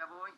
ya voy.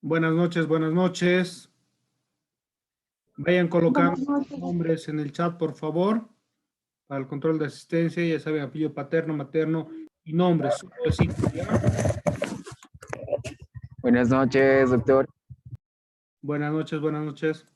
Buenas noches, buenas noches. Vayan colocando Buenas noches. nombres en el chat, por favor, para el control de asistencia. Ya saben, apellido paterno, materno y nombres. Buenas noches, doctor. Buenas noches, buenas noches.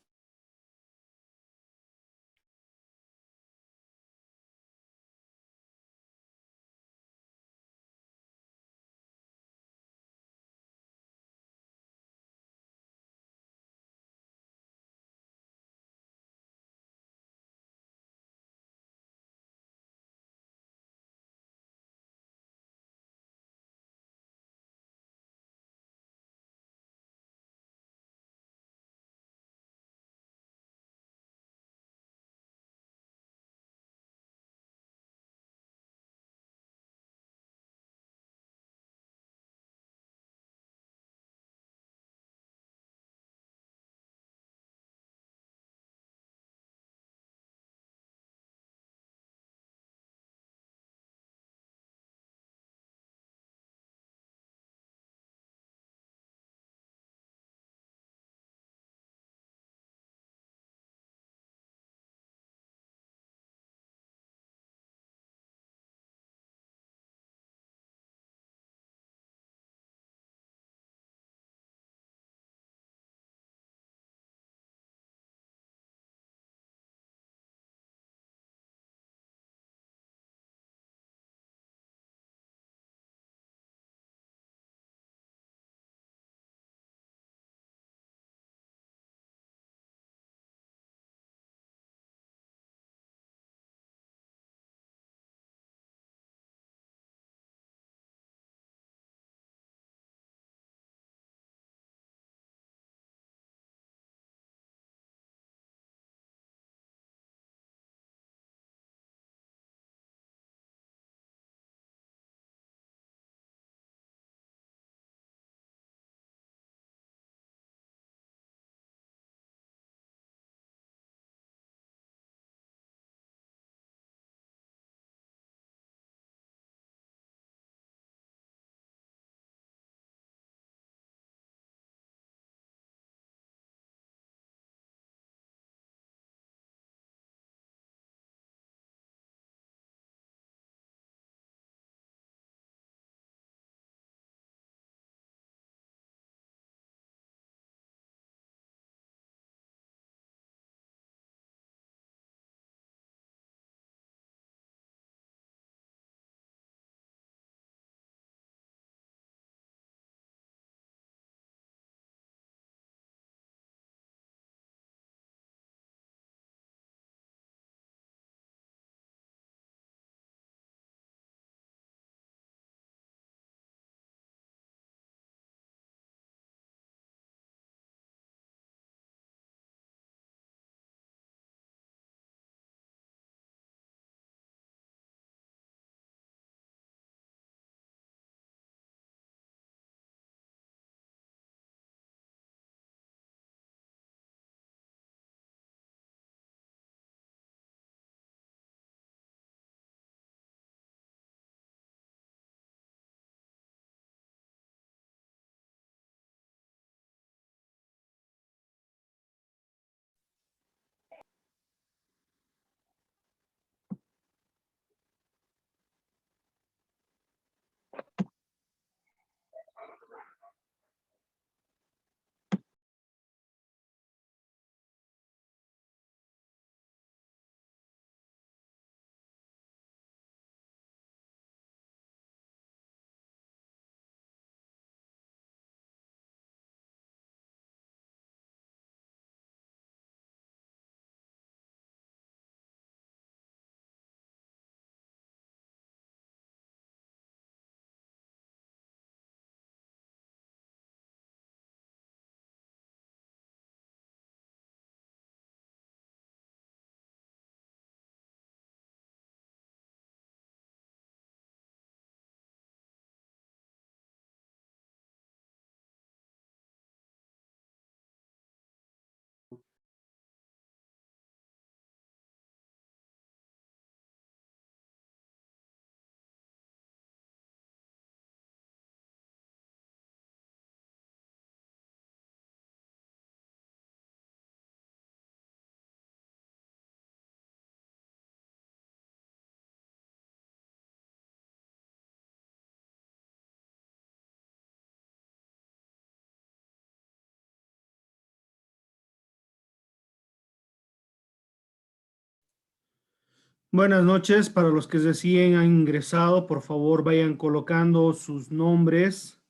Buenas noches. Para los que recién han ingresado, por favor vayan colocando sus nombres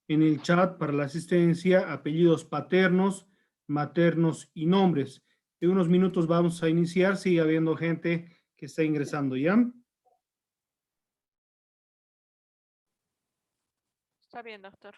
en el chat para la asistencia, apellidos paternos, maternos y nombres. En unos minutos vamos a iniciar, sigue habiendo gente que está ingresando, ¿ya? Está bien, doctor.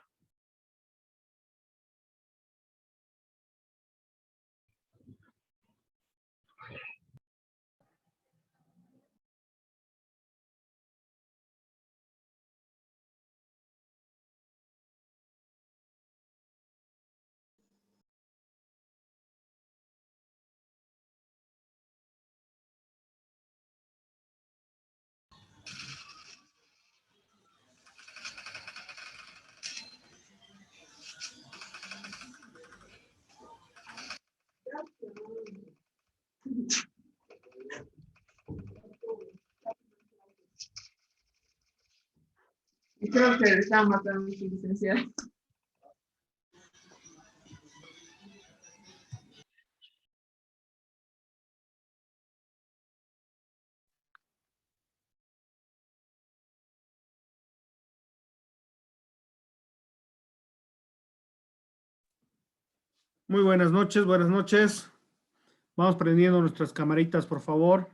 Creo que están matando a mi licenciada. Muy buenas noches, buenas noches. Vamos prendiendo nuestras camaritas, por favor.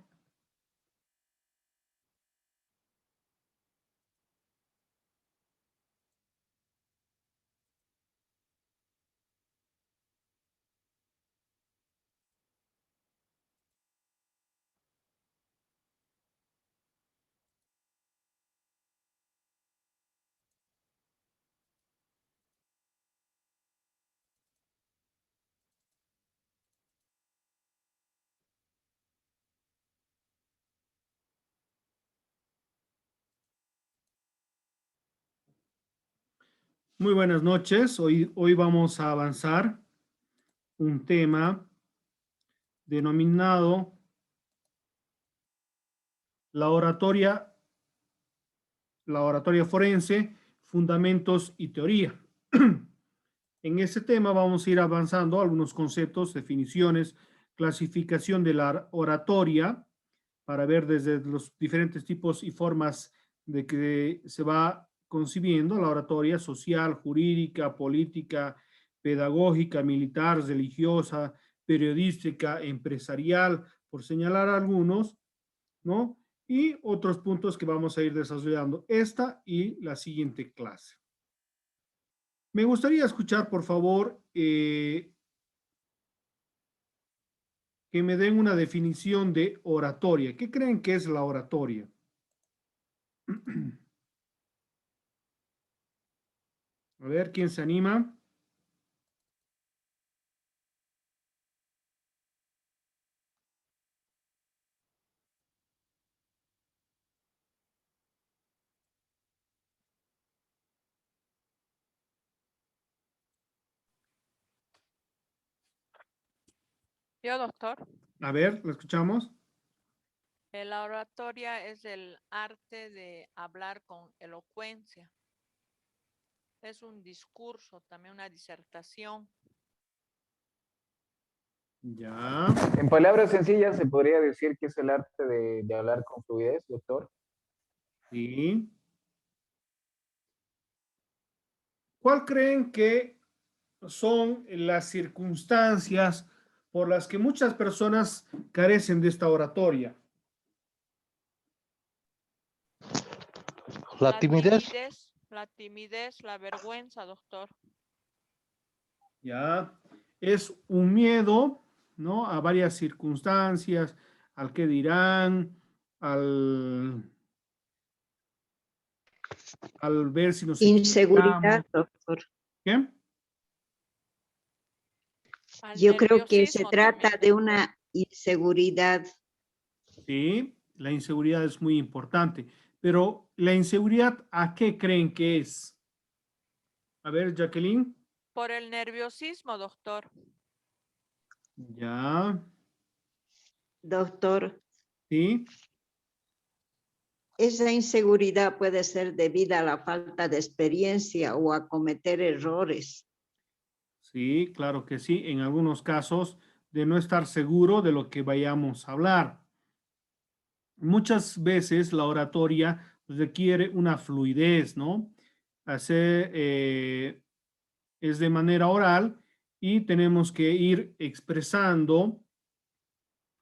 Muy buenas noches. Hoy vamos a avanzar un tema denominado la oratoria forense, fundamentos y teoría. En este tema vamos a ir avanzando algunos conceptos, definiciones, clasificación de la oratoria, para ver desde los diferentes tipos y formas de que se va concibiendo la oratoria social, jurídica, política, pedagógica, militar, religiosa, periodística, empresarial, por señalar algunos, ¿no? Y otros puntos que vamos a ir desarrollando esta y la siguiente clase. Me gustaría escuchar, por favor, que me den una definición de oratoria. ¿Qué creen que es la oratoria? A ver, ¿quién se anima? Yo, doctor. A ver, ¿lo escuchamos? La oratoria es el arte de hablar con elocuencia. Es un discurso, también una disertación. Ya. En palabras sencillas, ¿se podría decir que es el arte de hablar con fluidez, doctor? Sí. ¿Cuál creen que son las circunstancias por las que muchas personas carecen de esta oratoria? La timidez. La timidez, la vergüenza, doctor. Ya. Es un miedo, ¿no? A varias circunstancias, al qué dirán, al ver si nos Inseguridad, equivocamos. doctor. ¿Qué? Al Yo creo que se nerviosismo trata también, de doctor. una inseguridad. Sí, la inseguridad es muy importante, pero la inseguridad, ¿a qué creen que es? A ver, Jacqueline. Por el nerviosismo, doctor. Ya, Doctor, sí, esa inseguridad puede ser debida a la falta de experiencia o a cometer errores. sí, claro que sí. En algunos casos de no estar seguro de lo que vayamos a hablar. muchas veces la oratoria requiere una fluidez, ¿no? Es de manera oral y tenemos que ir expresando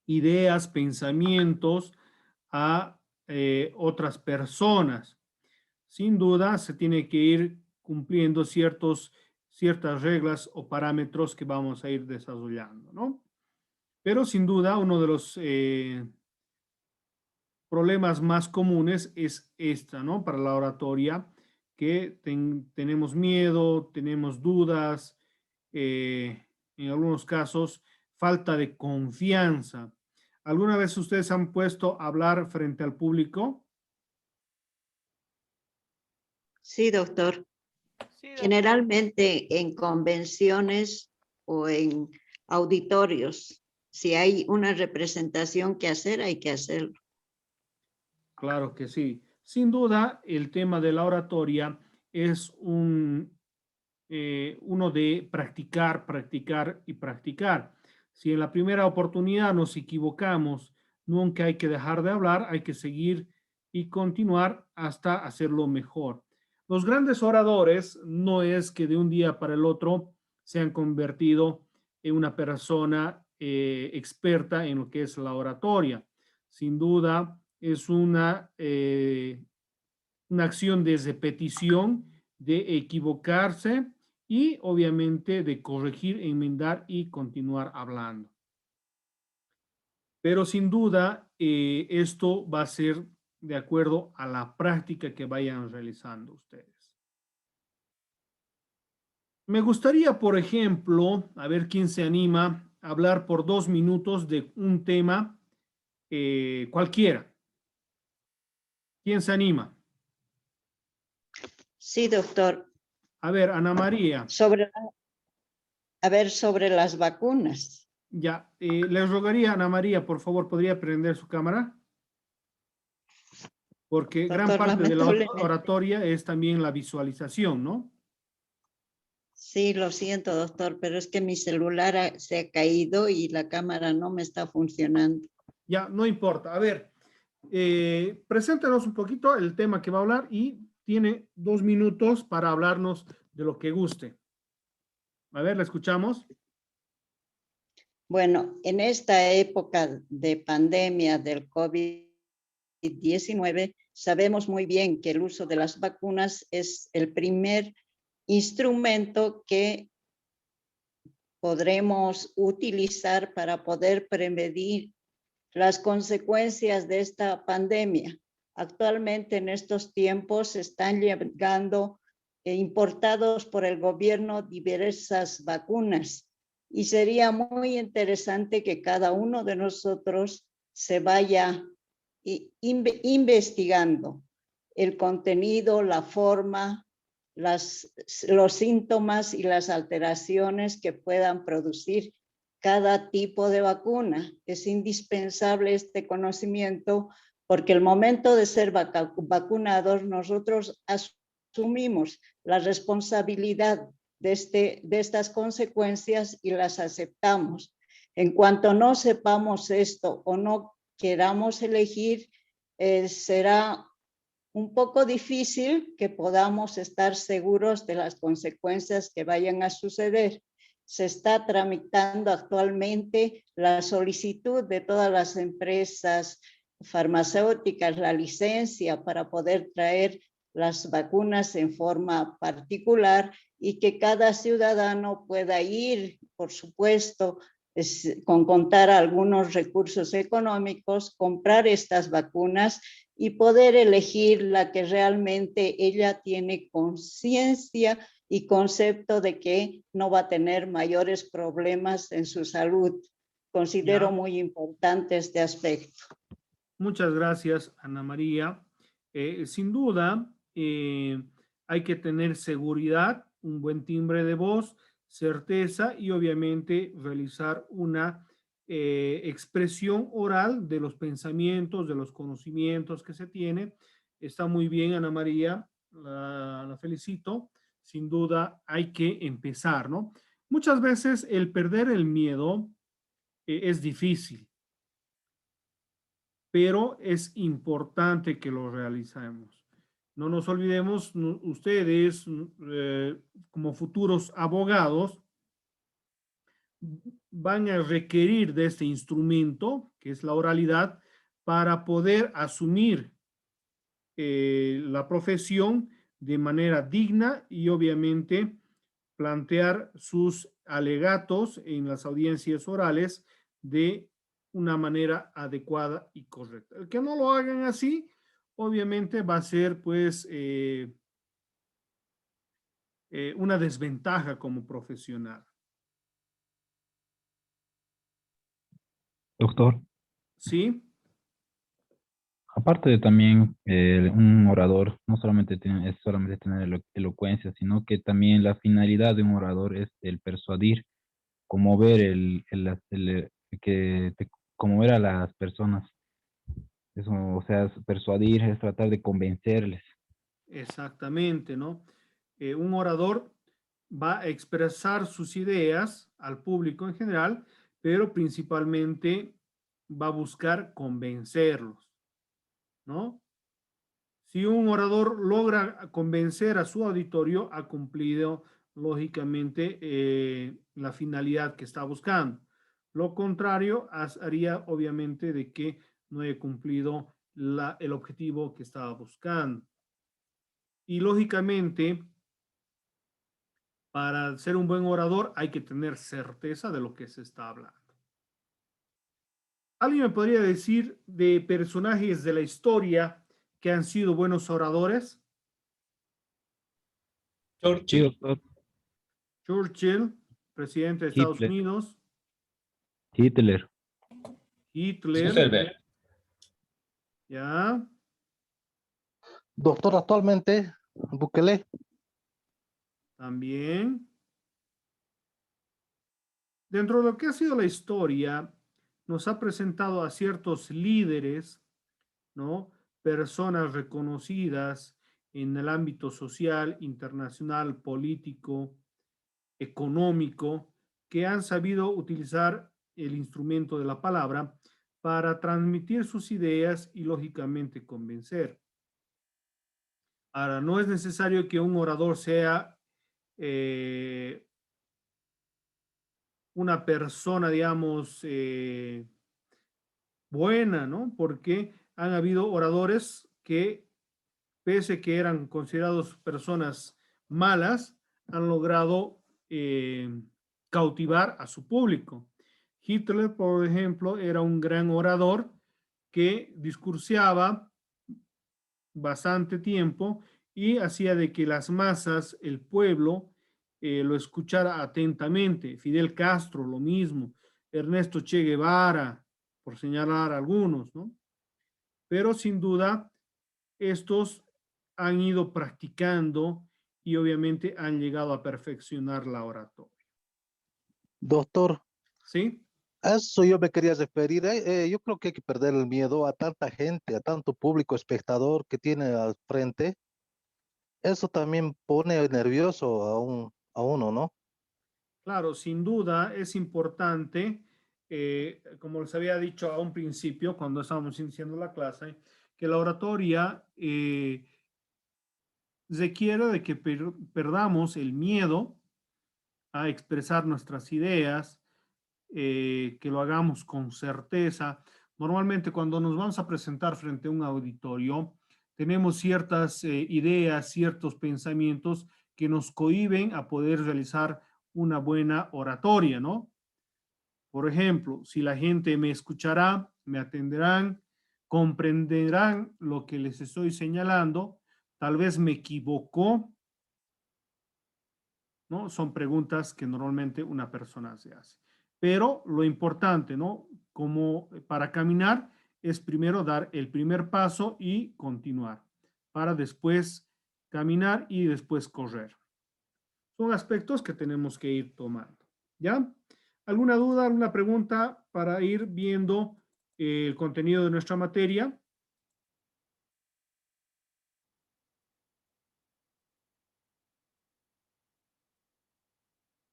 ideas, pensamientos a otras personas. Sin duda, se tiene que ir cumpliendo ciertas reglas o parámetros que vamos a ir desarrollando, ¿no? Pero sin duda, uno de los problemas más comunes es esta, ¿no? Para la oratoria, que tenemos miedo, tenemos dudas, en algunos casos, falta de confianza. ¿Alguna vez ustedes han puesto a hablar frente al público? Sí, doctor. Sí, doctor. Generalmente en convenciones o en auditorios, si hay una representación que hacer, hay que hacerlo. Claro que sí. Sin duda, el tema de la oratoria es uno de practicar, practicar y practicar. Si en la primera oportunidad nos equivocamos, nunca hay que dejar de hablar, hay que seguir y continuar hasta hacerlo mejor. Los grandes oradores no es que de un día para el otro se han convertido en una persona experta en lo que es la oratoria. Sin duda, es una acción de repetición, de equivocarse y obviamente de corregir, enmendar y continuar hablando. Pero sin duda, esto va a ser de acuerdo a la práctica que vayan realizando ustedes. Me gustaría, por ejemplo, a ver quién se anima a hablar por 2 minutos de un tema cualquiera. ¿Quién se anima? Sí, doctor. A ver, Ana María. Sobre las vacunas. Ya, les rogaría, Ana María, por favor, ¿podría prender su cámara? Porque gran Doctor, parte de la lamentablemente. oratoria es también la visualización, ¿no? Sí, lo siento, doctor, pero es que mi celular se ha caído y la cámara no me está funcionando. Ya, no importa. A ver, preséntanos un poquito el tema que va a hablar y tiene 2 minutos para hablarnos de lo que guste. A ver, ¿la escuchamos? Bueno, en esta época de pandemia del COVID-19, sabemos muy bien que el uso de las vacunas es el primer instrumento que podremos utilizar para poder prevenir las consecuencias de esta pandemia. Actualmente en estos tiempos están llegando importados por el gobierno diversas vacunas y sería muy interesante que cada uno de nosotros se vaya investigando el contenido, la forma, los síntomas y las alteraciones que puedan producir cada tipo de vacuna. Es indispensable este conocimiento porque el momento de ser vacunados nosotros asumimos la responsabilidad de estas consecuencias y las aceptamos. En cuanto no sepamos esto o no queramos elegir, será un poco difícil que podamos estar seguros de las consecuencias que vayan a suceder. Se está tramitando actualmente la solicitud de todas las empresas farmacéuticas, la licencia para poder traer las vacunas en forma particular y que cada ciudadano pueda ir, por supuesto, con contar algunos recursos económicos, comprar estas vacunas y poder elegir la que realmente ella tiene conciencia y concepto de que no va a tener mayores problemas en su salud. Considero muy importante este aspecto. Muchas gracias, Ana María. Sin duda, hay que tener seguridad, un buen timbre de voz, certeza y obviamente realizar una expresión oral de los pensamientos, de los conocimientos que se tiene. Está muy bien, Ana María, la felicito. Sin duda hay que empezar, ¿no? Muchas veces el perder el miedo es difícil. pero es importante que lo realicemos. No nos olvidemos, ustedes como futuros abogados van a requerir de este instrumento, que es la oralidad, para poder asumir la profesión de manera digna y obviamente plantear sus alegatos en las audiencias orales de una manera adecuada y correcta. El que no lo hagan así, obviamente va a ser pues una desventaja como profesional. Doctor, ¿Sí? aparte de también un orador, no solamente es solamente tener elocuencia, sino que también la finalidad de un orador es el persuadir, conmover, conmover a las personas. Eso, o sea, persuadir es tratar de convencerles. Exactamente, ¿no? Un orador va a expresar sus ideas al público en general, pero principalmente va a buscar convencerlos, ¿no? Si un orador logra convencer a su auditorio, ha cumplido lógicamente la finalidad que está buscando. Lo contrario haría obviamente de que no haya cumplido el objetivo que estaba buscando. Y lógicamente, para ser un buen orador hay que tener certeza de lo que se está hablando. ¿Alguien me podría decir de personajes de la historia que han sido buenos oradores? Sí, Churchill, doctor. Churchill, presidente de Estados Hitler, Unidos. Hitler, Hitler, Zuckerberg, ya. Doctor, actualmente, Bukele. También. Dentro de lo que ha sido la historia, nos ha presentado a ciertos líderes, ¿no? Personas reconocidas en el ámbito social, internacional, político, económico, que han sabido utilizar el instrumento de la palabra para transmitir sus ideas y lógicamente convencer. Ahora, no es necesario que un orador sea una persona, digamos, buena, ¿no? Porque han habido oradores que, pese que eran considerados personas malas, han logrado cautivar a su público. Hitler, por ejemplo, era un gran orador que discursiaba bastante tiempo y hacía de que las masas, el pueblo, lo escuchara atentamente. Fidel Castro, lo mismo. Ernesto Che Guevara, por señalar algunos, ¿no? Pero sin duda, estos han ido practicando y obviamente han llegado a perfeccionar la oratoria. Doctor, ¿Sí? a eso yo me quería referir. Yo creo que hay que perder el miedo a tanta gente, a tanto público espectador que tiene al frente. Eso también pone nervioso a uno, ¿no? Claro, sin duda es importante, como les había dicho a un principio cuando estábamos iniciando la clase, que la oratoria requiere de que perdamos el miedo a expresar nuestras ideas, que lo hagamos con certeza. Normalmente cuando nos vamos a presentar frente a un auditorio, tenemos ciertas ideas, ciertos pensamientos que nos cohíben a poder realizar una buena oratoria, ¿no? Por ejemplo, si la gente me escuchará, me atenderán, comprenderán lo que les estoy señalando, tal vez me equivocó, ¿no? Son preguntas que normalmente una persona se hace. Pero lo importante, ¿no? Como para caminar es primero dar el primer paso y continuar, para después caminar y después correr. Son aspectos que tenemos que ir tomando, ¿ya? ¿Alguna duda, alguna pregunta para ir viendo el contenido de nuestra materia?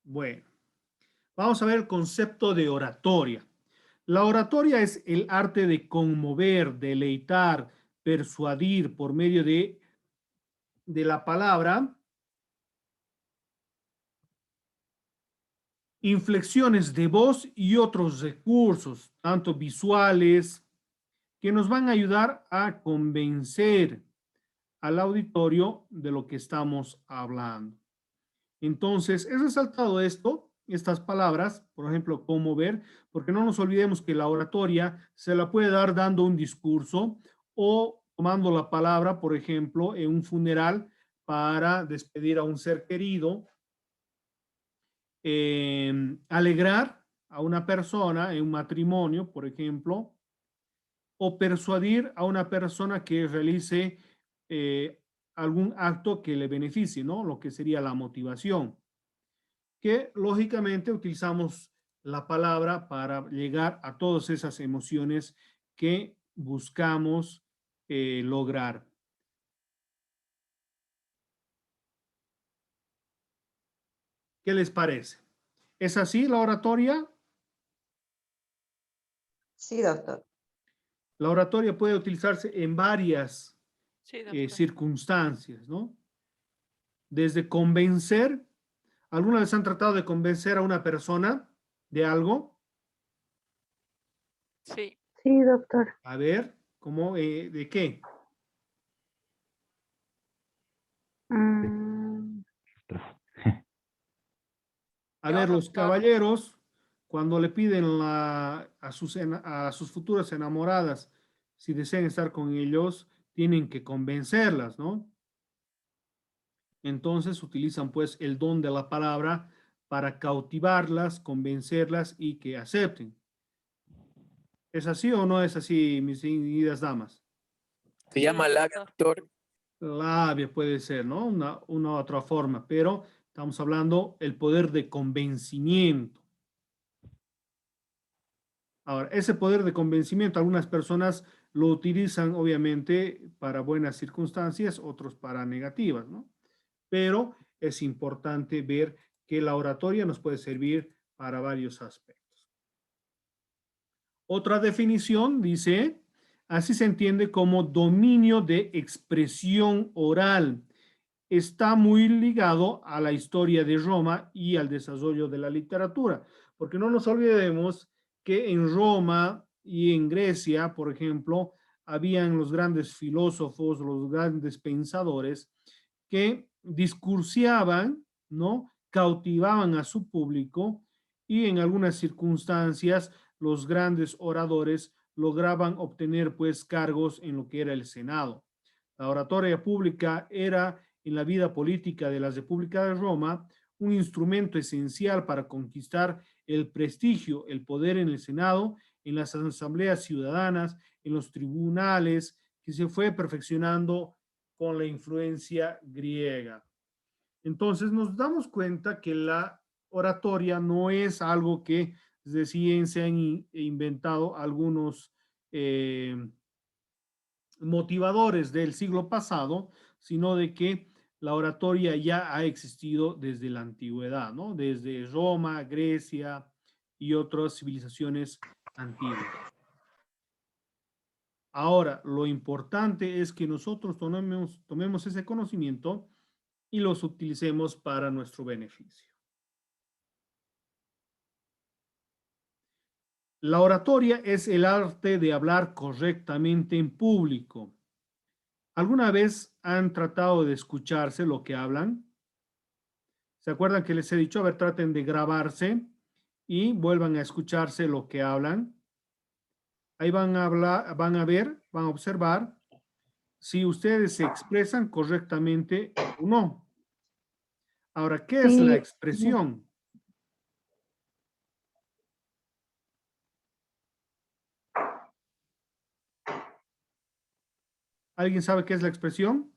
Bueno, vamos a ver el concepto de oratoria. La oratoria es el arte de conmover, deleitar, persuadir por medio de la palabra, inflexiones de voz y otros recursos, tanto visuales, que nos van a ayudar a convencer al auditorio de lo que estamos hablando. Entonces, he resaltado estas palabras, por ejemplo, conmover, porque no nos olvidemos que la oratoria se la puede dar dando un discurso o tomando la palabra, por ejemplo, en un funeral para despedir a un ser querido, alegrar a una persona en un matrimonio, por ejemplo, o persuadir a una persona que realice algún acto que le beneficie, ¿no? Lo que sería la motivación. Que lógicamente utilizamos la palabra para llegar a todas esas emociones que buscamos lograr. ¿Qué les parece? ¿Es así la oratoria? Sí, doctor. La oratoria puede utilizarse en varias Sí, doctor. circunstancias, ¿no? Desde convencer. ¿Alguna vez han tratado de convencer a una persona de algo? Sí. Sí, doctor. A ver, ¿cómo? ¿De qué? A ver, Yo, los doctor. caballeros, cuando le piden a sus futuras enamoradas, si desean estar con ellos, tienen que convencerlas, ¿no? Entonces utilizan pues el don de la palabra para cautivarlas, convencerlas y que acepten. ¿Es así o no es así, mis queridas damas? Se llama labia, doctor. Labia puede ser, ¿no? Una otra forma, pero estamos hablando el poder de convencimiento. Ahora, ese poder de convencimiento, algunas personas lo utilizan obviamente para buenas circunstancias, otros para negativas, ¿no? Pero es importante ver que la oratoria nos puede servir para varios aspectos. Otra definición dice, así se entiende como dominio de expresión oral. Está muy ligado a la historia de Roma y al desarrollo de la literatura, porque no nos olvidemos que en Roma y en Grecia, por ejemplo, habían los grandes filósofos, los grandes pensadores que discursiaban, ¿no? Cautivaban a su público y en algunas circunstancias los grandes oradores lograban obtener pues cargos en lo que era el Senado. La oratoria pública era en la vida política de la República de Roma un instrumento esencial para conquistar el prestigio, el poder en el Senado, en las asambleas ciudadanas, en los tribunales, que se fue perfeccionando con la influencia griega. Entonces nos damos cuenta que la oratoria no es algo que recién se han inventado algunos motivadores del siglo pasado, sino de que la oratoria ya ha existido desde la antigüedad, ¿no? Desde Roma, Grecia y otras civilizaciones antiguas. Ahora, lo importante es que nosotros tomemos ese conocimiento y los utilicemos para nuestro beneficio. La oratoria es el arte de hablar correctamente en público. ¿Alguna vez han tratado de escucharse lo que hablan? ¿Se acuerdan que les he dicho? A ver, traten de grabarse y vuelvan a escucharse lo que hablan. Ahí van a hablar, van a ver, van a observar si ustedes se expresan correctamente o no. Ahora, ¿qué es la expresión? ¿Alguien sabe qué es la expresión?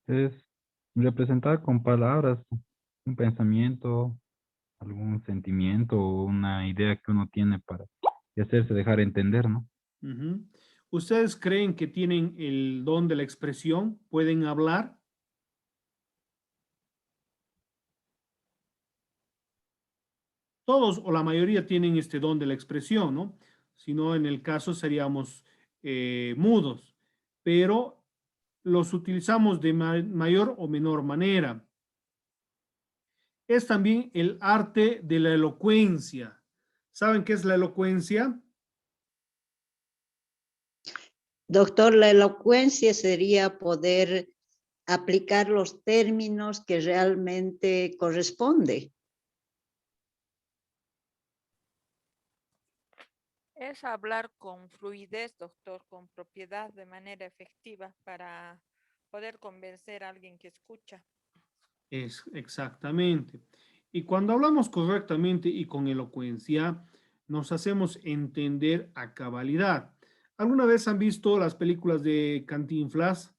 Es representar con palabras un pensamiento, algún sentimiento o una idea que uno tiene para hacerse dejar entender, ¿no? ¿Ustedes creen que tienen el don de la expresión? ¿Pueden hablar? todos o la mayoría tienen este don de la expresión, ¿no? Si no, en el caso seríamos mudos, pero los utilizamos de mayor o menor manera. Es también el arte de la elocuencia. ¿Saben qué es la elocuencia? Doctor, la elocuencia sería poder aplicar los términos que realmente corresponde. Es hablar con fluidez, doctor, con propiedad, de manera efectiva para poder convencer a alguien que escucha. Es exactamente. Y cuando hablamos correctamente y con elocuencia, nos hacemos entender a cabalidad. ¿Alguna vez han visto las películas de Cantinflas?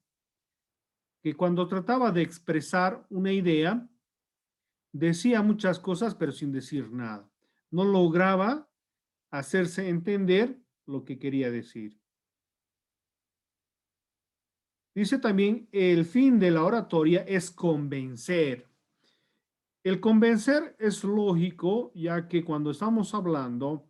Que cuando trataba de expresar una idea, decía muchas cosas, pero sin decir nada. No lograba hacerse entender lo que quería decir. Dice también, el fin de la oratoria es convencer. El convencer es lógico, ya que cuando estamos hablando,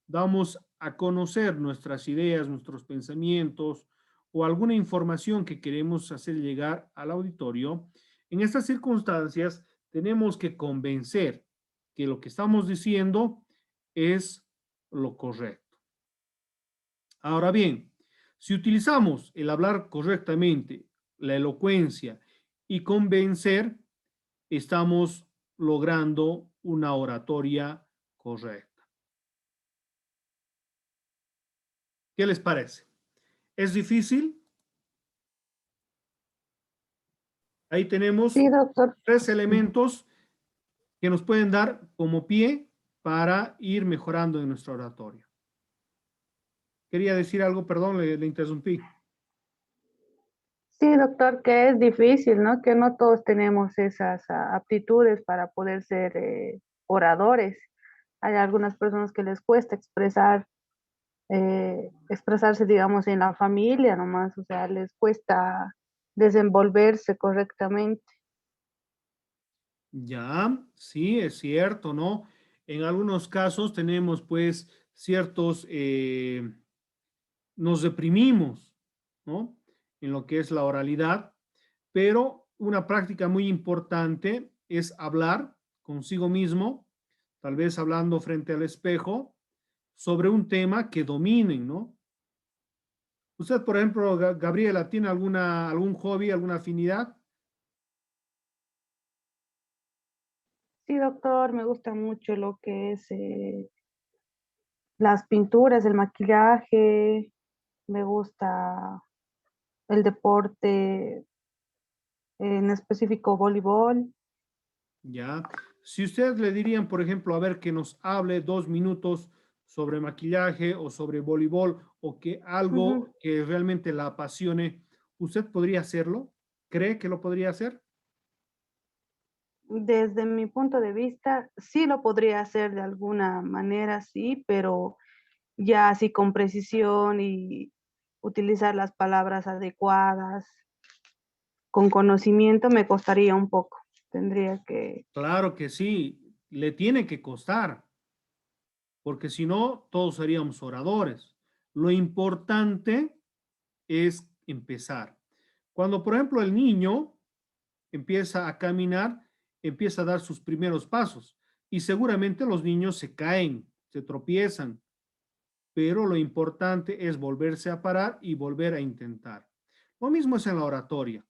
damos a conocer nuestras ideas, nuestros pensamientos o alguna información que queremos hacer llegar al auditorio. En estas circunstancias, tenemos que convencer que lo que estamos diciendo es lo correcto. Ahora bien, si utilizamos el hablar correctamente, la elocuencia y convencer, estamos logrando una oratoria correcta. ¿Qué les parece? ¿Es difícil? Ahí tenemos Sí, doctor. 3 elementos que nos pueden dar como pie para ir mejorando en nuestra oratoria. Quería decir algo, perdón, le interrumpí. Sí, doctor, que es difícil, ¿no? Que no todos tenemos esas aptitudes para poder ser oradores. Hay algunas personas que les cuesta expresarse, digamos, en la familia nomás, o sea, les cuesta desenvolverse correctamente. Ya, sí, es cierto, ¿no? En algunos casos tenemos pues ciertos, nos deprimimos, ¿no? En lo que es la oralidad, pero una práctica muy importante es hablar consigo mismo, tal vez hablando frente al espejo, sobre un tema que dominen, ¿no? Usted, por ejemplo, Gabriela, ¿tiene algún hobby, alguna afinidad? Sí, doctor, me gusta mucho lo que es las pinturas, el maquillaje, me gusta el deporte, en específico voleibol. Ya. Si ustedes le dirían, por ejemplo, a ver, que nos hable 2 minutos sobre maquillaje o sobre voleibol o que algo que realmente la apasione, ¿usted podría hacerlo? ¿Cree que lo podría hacer? Desde mi punto de vista, sí lo podría hacer de alguna manera, sí, pero ya así con precisión y utilizar las palabras adecuadas, con conocimiento, me costaría un poco. Tendría que... Claro que sí, le tiene que costar, porque si no, todos seríamos oradores. Lo importante es empezar. Cuando, por ejemplo, el niño empieza a caminar, empieza a dar sus primeros pasos y seguramente los niños se caen, se tropiezan, pero lo importante es volverse a parar y volver a intentar. Lo mismo es en la oratoria,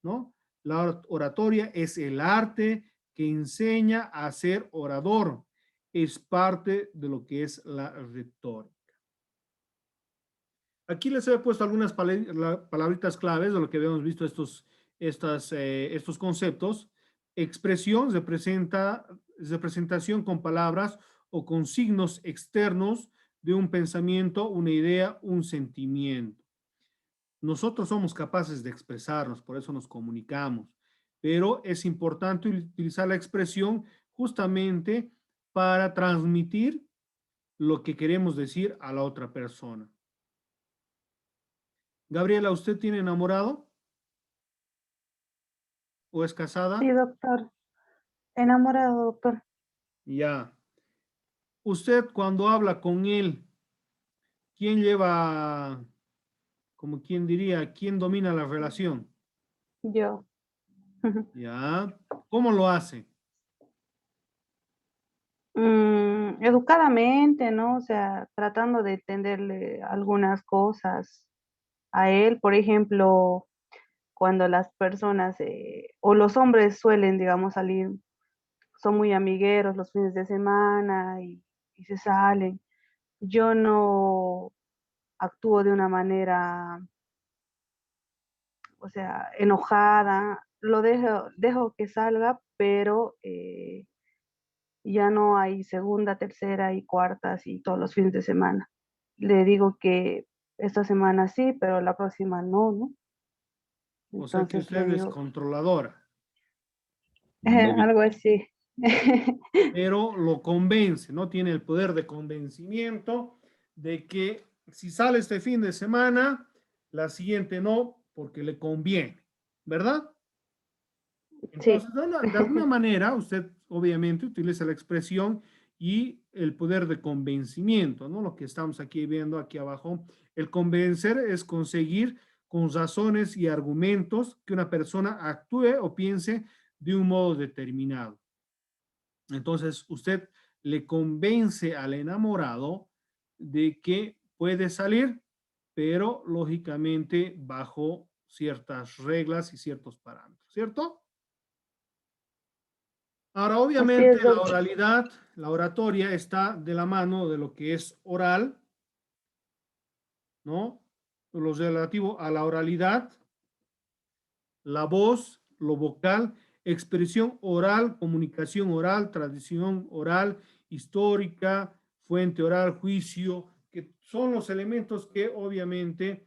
¿no? La oratoria es el arte que enseña a ser orador, es parte de lo que es la retórica. Aquí les he puesto algunas palabritas claves de lo que habíamos visto estos conceptos. Expresión representación con palabras o con signos externos de un pensamiento, una idea, un sentimiento. Nosotros somos capaces de expresarnos, por eso nos comunicamos, pero es importante utilizar la expresión justamente para transmitir lo que queremos decir a la otra persona. Gabriela, ¿usted tiene enamorado? ¿O es casada? Sí, doctor. Enamorado, doctor. Ya. usted cuando habla con él, ¿quién lleva, como quien diría, quién domina la relación? Yo. ¿Ya? ¿Cómo lo hace? Educadamente, ¿no? O sea, tratando de entenderle algunas cosas a él. Por ejemplo, cuando las personas o los hombres suelen, digamos, salir, son muy amigueros los fines de semana y se salen. Yo no actúo de una manera, o sea, enojada. Lo dejo que salga, pero ya no hay segunda, tercera y cuartas y todos los fines de semana. Le digo que esta semana sí, pero la próxima no, ¿no? O sea que Entonces le usted es digo, controladora, Débil. algo así. pero lo convence, ¿no? Tiene el poder de convencimiento de que si sale este fin de semana, la siguiente no, porque le conviene, ¿verdad? Sí, Entonces, de alguna manera, usted obviamente utiliza la expresión y el poder de convencimiento, ¿no? Lo que estamos aquí viendo aquí abajo. El convencer es conseguir con razones y argumentos que una persona actúe o piense de un modo determinado. Entonces, usted le convence al enamorado de que puede salir, pero lógicamente bajo ciertas reglas y ciertos parámetros, ¿cierto? Ahora, así obviamente, es, la doctor. oralidad, la oratoria está de la mano de lo que es oral, ¿no? Lo relativo a la oralidad, la voz, lo vocal, expresión oral, comunicación oral, tradición oral, histórica, fuente oral, juicio, que son los elementos que obviamente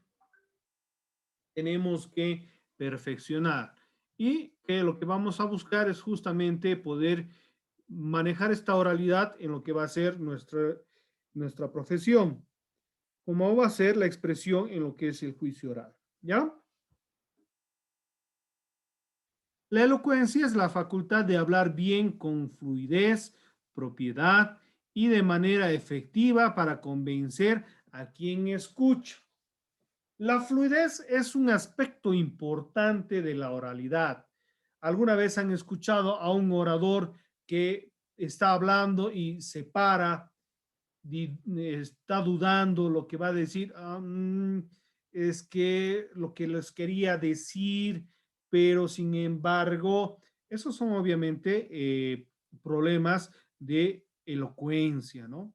tenemos que perfeccionar. Y que lo que vamos a buscar es justamente poder manejar esta oralidad en lo que va a ser nuestra profesión, como va a ser la expresión en lo que es el juicio oral. ¿Ya? La elocuencia es la facultad de hablar bien con fluidez, propiedad y de manera efectiva para convencer a quien escucha. La fluidez es un aspecto importante de la oralidad. ¿Alguna vez han escuchado a un orador que está hablando y se para, está dudando lo que va a decir? Es que lo que les quería decir, pero sin embargo, esos son obviamente problemas de elocuencia, ¿no?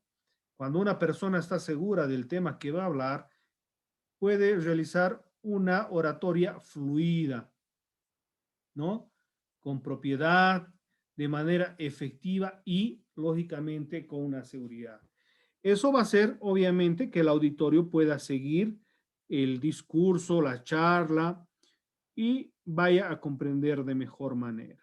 Cuando una persona está segura del tema que va a hablar, puede realizar una oratoria fluida, ¿no? Con propiedad, de manera efectiva y, lógicamente, con una seguridad. Eso va a hacer, obviamente, que el auditorio pueda seguir el discurso, la charla y vaya a comprender de mejor manera.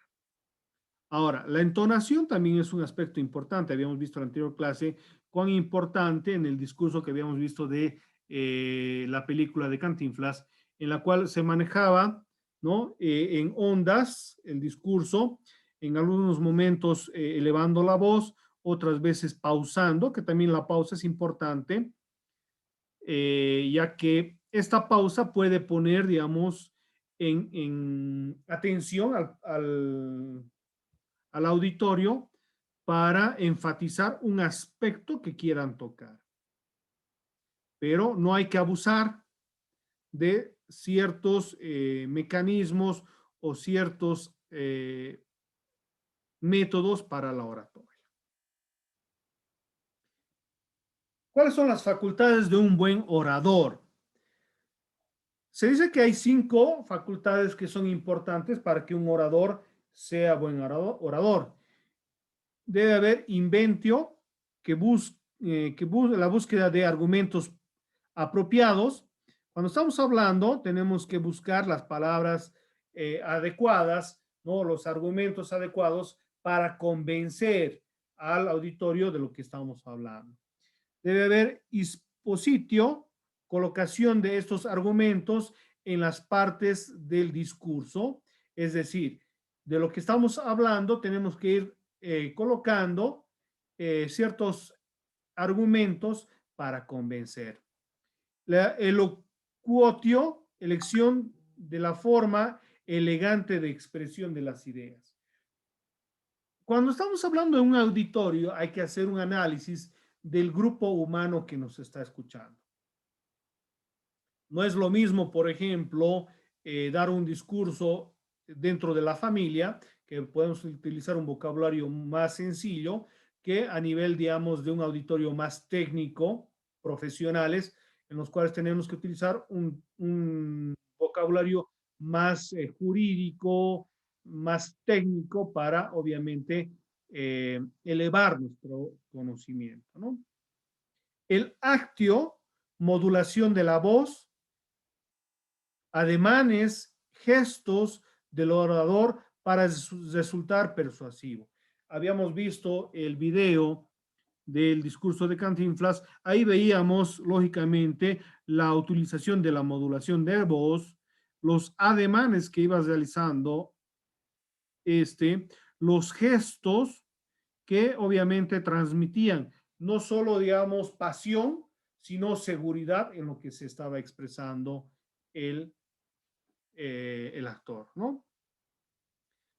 Ahora, la entonación también es un aspecto importante. Habíamos visto en la anterior clase cuán importante en el discurso que habíamos visto de la película de Cantinflas, en la cual se manejaba, ¿no? En ondas el discurso, en algunos momentos elevando la voz, otras veces pausando, que también la pausa es importante, ya que esta pausa puede poner, digamos, en atención al auditorio para enfatizar un aspecto que quieran tocar. Pero no hay que abusar de ciertos mecanismos o ciertos métodos para la oratoria. ¿Cuáles son las facultades de un buen orador? Se dice que hay 5 facultades que son importantes para que un orador sea buen orador. Debe haber inventio, que busque la búsqueda de argumentos apropiados. Cuando estamos hablando, tenemos que buscar las palabras adecuadas, ¿no? Los argumentos adecuados para convencer al auditorio de lo que estamos hablando. Debe haber expositio, colocación de estos argumentos en las partes del discurso, es decir, de lo que estamos hablando tenemos que ir colocando ciertos argumentos para convencer. La elocuotio, elección de la forma elegante de expresión de las ideas. Cuando estamos hablando de un auditorio, hay que hacer un análisis del grupo humano que nos está escuchando. No es lo mismo, por ejemplo, dar un discurso dentro de la familia, que podemos utilizar un vocabulario más sencillo, que a nivel, digamos, de un auditorio más técnico, profesionales, en los cuales tenemos que utilizar un vocabulario más jurídico, más técnico para, obviamente, elevar nuestro conocimiento, ¿no? El actio, modulación de la voz, ademanes, gestos del orador para resultar persuasivo. Habíamos visto el video del discurso de Cantinflas, ahí veíamos lógicamente la utilización de la modulación de voz, los ademanes que iba realizando los gestos que obviamente transmitían no solo, digamos, pasión, sino seguridad en lo que se estaba expresando el actor, ¿no?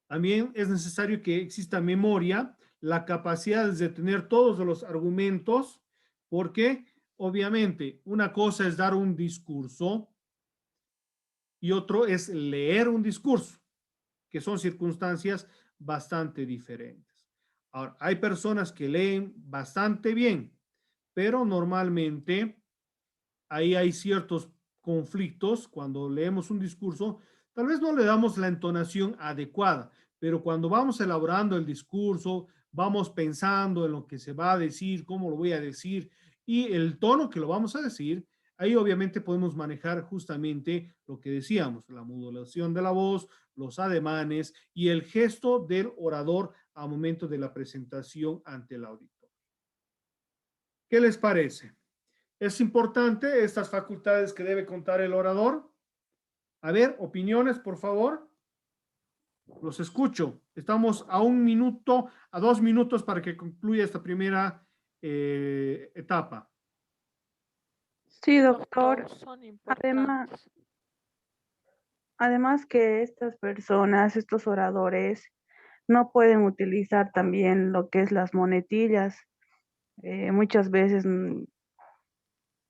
También es necesario que exista memoria, la capacidad de tener todos los argumentos, porque obviamente una cosa es dar un discurso y otro es leer un discurso, que son circunstancias bastante diferentes. Ahora, hay personas que leen bastante bien, pero normalmente ahí hay ciertos conflictos cuando leemos un discurso. Tal vez no le damos la entonación adecuada, pero cuando vamos elaborando el discurso, vamos pensando en lo que se va a decir, cómo lo voy a decir y el tono que lo vamos a decir, ahí obviamente podemos manejar justamente lo que decíamos, la modulación de la voz, los ademanes y el gesto del orador a momento de la presentación ante el auditor. ¿Qué les parece? ¿Es importante estas facultades que debe contar el orador? A ver, opiniones, por favor. Los escucho. Estamos a 1 minuto, a 2 minutos para que concluya esta primera etapa. Sí, doctor. Son Además, importantes. además que estas personas, estos oradores, no pueden utilizar también lo que es las monetillas. Muchas veces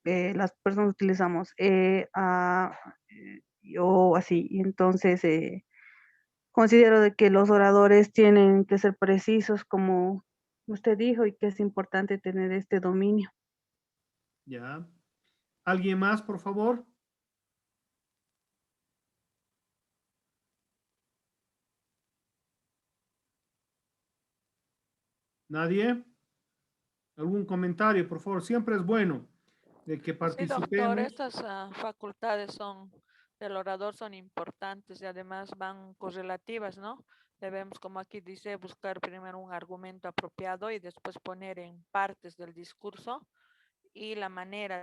las personas utilizamos a, o así. Y entonces considero de que los oradores tienen que ser precisos, como usted dijo, y que es importante tener este dominio. Ya. ¿Alguien más, por favor? ¿Nadie? ¿Algún comentario, por favor? Siempre es bueno de que Sí, doctor, participemos. estas facultades del orador son importantes y además van correlativas, ¿no? Debemos, como aquí dice, buscar primero un argumento apropiado y después poner en partes del discurso y la manera